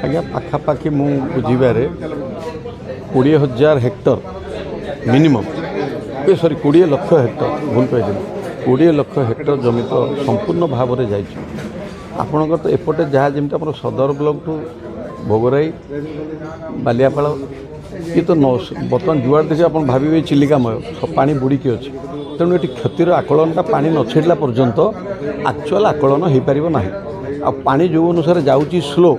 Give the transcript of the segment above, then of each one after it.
आज्ञा पाखापाखि मु बुझे 20,000 Hector minimum sorry 20 lakh Hector भूल कही 20 लाख हेक्टर जमी तो संपूर्ण भाव में जापणकर तो एपटे जहाँ जमी आप सदर ब्लॉक टू भोगराई बालियापाड़ ये तो बर्तमान जुआड़ देखिए आप भावे चिलिकामय पानी बुड़ीकी अच्छे तेणु ये क्षतिर आकलनटा पानी न छेड़ला पर्यंत एक्चुअल आकलन हो पार ना आ पानी जो अनुसार जाऊँगी स्लो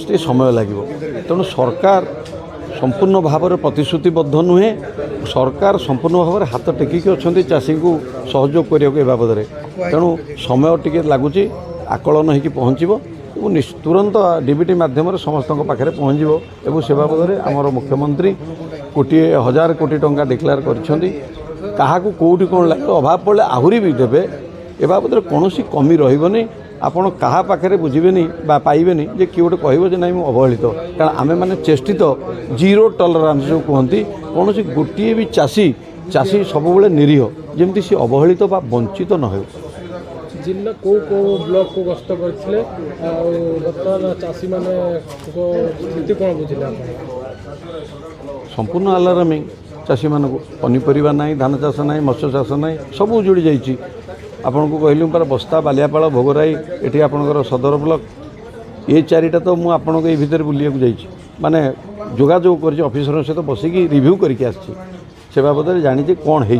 से समय लगे तेणु सरकार संपूर्ण भाव में प्रतिश्रुतिबद्ध नुहे सरकार संपूर्ण भाव में हाथ टेकिक अच्छा चाषी को सहयोग करने बाबद में तेणु समय टी लगुच आकलन हो पहुँचो तुरंत डीबीटी मध्यम समस्त पाखे पहुँचो से बाबद में आमर मुख्यमंत्री 1,000 कोटी टंका डिक्लेयर कर कौटी कौन लगे अभाव पड़े आहरी भी देवे ए बाबद में कौन कमी रही आपण क्या पाखे बुझे पाइबे जे किए गोटे कह ना मुझे अवहेलित कारण आम मैंने चेष्टित जीरो टलरांस जो कहती कौन गोटे भी चाषी सब निरीह जमी सी अवहेलित बा वंचित न हो जिला को ब्लॉक को गस्त करते बर्तमान चाषी माने स्थिति कौन बुझे संपूर्ण अलार्मिंग चाषी मानक पनीपरिया ना धान चाष ना मत्स्य चाष ना सब उजुड़ी जाइए आपन को कहलु पर बस्ता बालियापाड़ भोगराई ये आपंकर सदर ब्लॉक ये चारिटा तो मुझे आपन को भितर बुलिया जाइए माने जोगाजोग कर ऑफिसर सहित बसिकी रिव्यू करके आसी से बाबद जानी कौन है